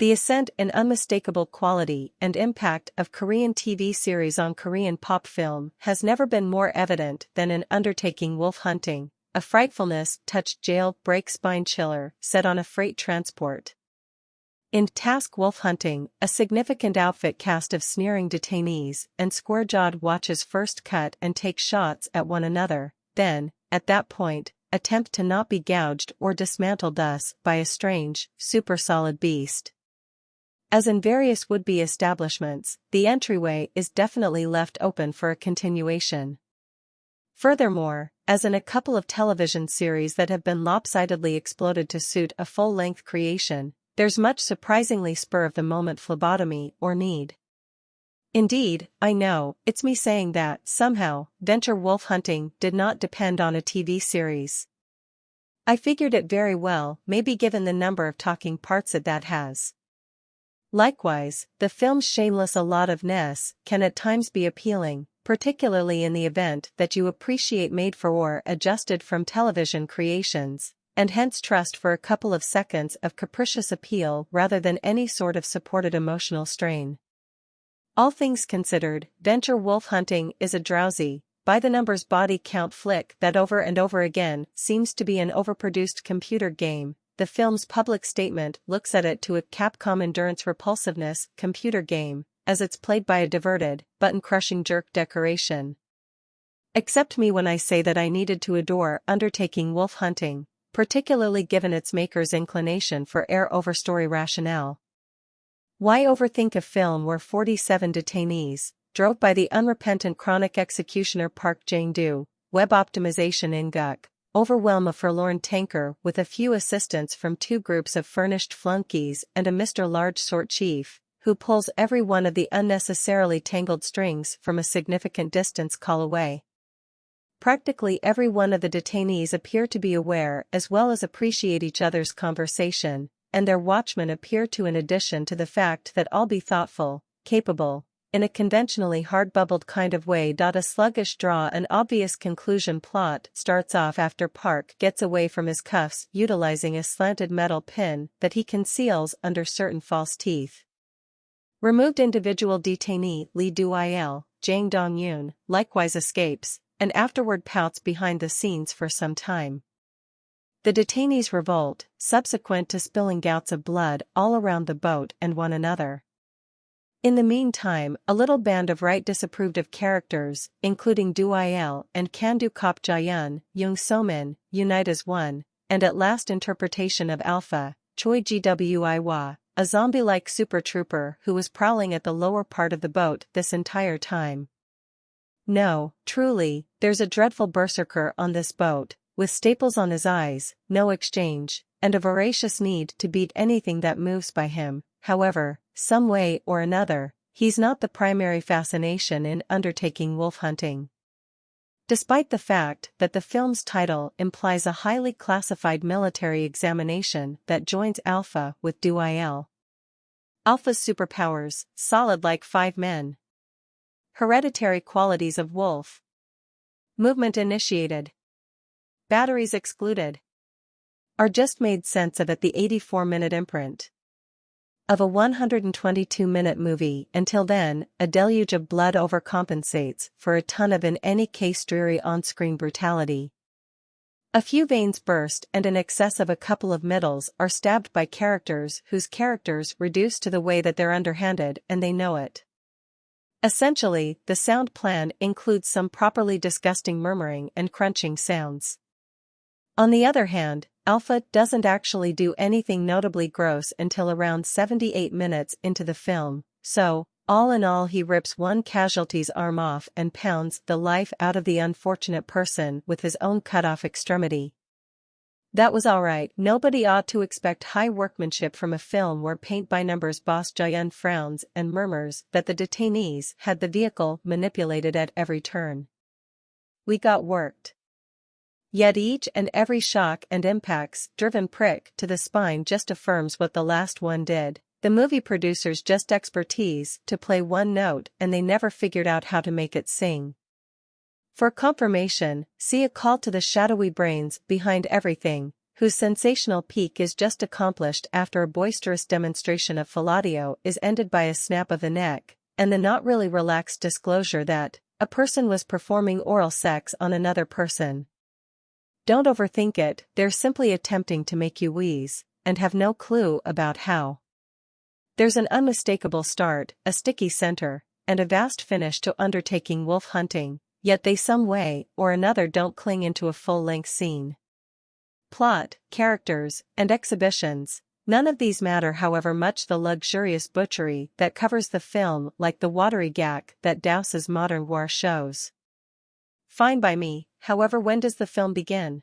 The ascent in unmistakable quality and impact of Korean TV series on Korean pop film has never been more evident than in Undertaking Wolf Hunting, a frightfulness-touched jail-break spine chiller set on a freight transport. In Task Wolf Hunting, a significant outfit cast of sneering detainees and square-jawed watches first cut and take shots at one another, then, at that point, attempt to not be gouged or dismantled thus by a strange, super-solid beast. As in various would-be establishments, the entryway is definitely left open for a continuation. Furthermore, as in a couple of television series that have been lopsidedly exploded to suit a full-length creation, there's much surprisingly spur-of-the-moment phlebotomy or need. Indeed, I know, it's me saying that, somehow, Venture Wolf Hunting did not depend on a TV series. I figured it very well, maybe given the number of talking parts that has. Likewise, the film's shameless allottiveness can at times be appealing, particularly in the event that you appreciate made-for or adjusted-from television creations, and hence trust for a couple of seconds of capricious appeal rather than any sort of supported emotional strain. All things considered, Venture Wolf Hunting is a drowsy, by-the-numbers body count flick that over and over again seems to be an overproduced computer game. The film's public statement looks at it to a Capcom endurance repulsiveness computer game, as it's played by a diverted, button-crushing jerk decoration. Accept me when I say that I needed to adore Undertaking Wolf Hunting, particularly given its maker's inclination for air-over-story rationale. Why overthink a film where 47 detainees, drove by the unrepentant chronic executioner Park Jang-doo, web optimization in Guk, overwhelm a forlorn tanker with a few assistants from two groups of furnished flunkies and a Mr. Large Sort chief, who pulls every one of the unnecessarily tangled strings from a significant distance call away. Practically every one of the detainees appear to be aware as well as appreciate each other's conversation, and their watchmen appear to, in addition to the fact that all be thoughtful, capable, in a conventionally hard-bubbled kind of way. A sluggish draw an obvious conclusion plot starts off after Park gets away from his cuffs utilizing a slanted metal pin that he conceals under certain false teeth. Removed individual detainee Lee Do-il, Jang Dong-yoon, likewise escapes, and afterward pouts behind the scenes for some time. The detainees revolt, subsequent to spilling gouts of blood all around the boat and one another. In the meantime, a little band of right disapproved of characters, including Do-il and Kandu Kop Jaeun, Young So-min, unite as one, and at last interpretation of Alpha, Choi Gwi, a zombie-like super trooper who was prowling at the lower part of the boat this entire time. No, truly, there's a dreadful berserker on this boat, with staples on his eyes, no exchange, and a voracious need to beat anything that moves by him. However, some way or another, he's not the primary fascination in Undertaking Wolf Hunting. Despite the fact that the film's title implies a highly classified military examination that joins Alpha with Do-il. Alpha's superpowers, solid like 5 men. Hereditary qualities of Wolf. Movement initiated. Batteries excluded. Are just made sense of at the 84-minute imprint of a 122-minute movie. Until then, a deluge of blood overcompensates for a ton of in any case dreary on-screen brutality. A few veins burst and in excess of a couple of middles are stabbed by characters whose characters reduce to the way that they're underhanded and they know it. Essentially, the sound plan includes some properly disgusting murmuring and crunching sounds. On the other hand, Alpha doesn't actually do anything notably gross until around 78 minutes into the film, so, all in all, he rips one casualty's arm off and pounds the life out of the unfortunate person with his own cut-off extremity. That was alright. Nobody ought to expect high workmanship from a film where paint-by-numbers boss Jaeun frowns and murmurs that the detainees had the vehicle manipulated at every turn. We got worked. Yet each and every shock and impact's driven prick to the spine just affirms what the last one did. The movie producers just expertise to play one note and they never figured out how to make it sing. For confirmation, see A Call to the Shadowy Brains behind everything, whose sensational peak is just accomplished after a boisterous demonstration of fellatio is ended by a snap of the neck, and the not really relaxed disclosure that a person was performing oral sex on another person. Don't overthink it, they're simply attempting to make you wheeze, and have no clue about how. There's an unmistakable start, a sticky center, and a vast finish to undertaking wolf hunting, yet they some way or another don't cling into a full-length scene. Plot, characters, and exhibitions, none of these matter however much the luxurious butchery that covers the film like the watery gack that douses modern war shows. Fine by me, however when does the film begin?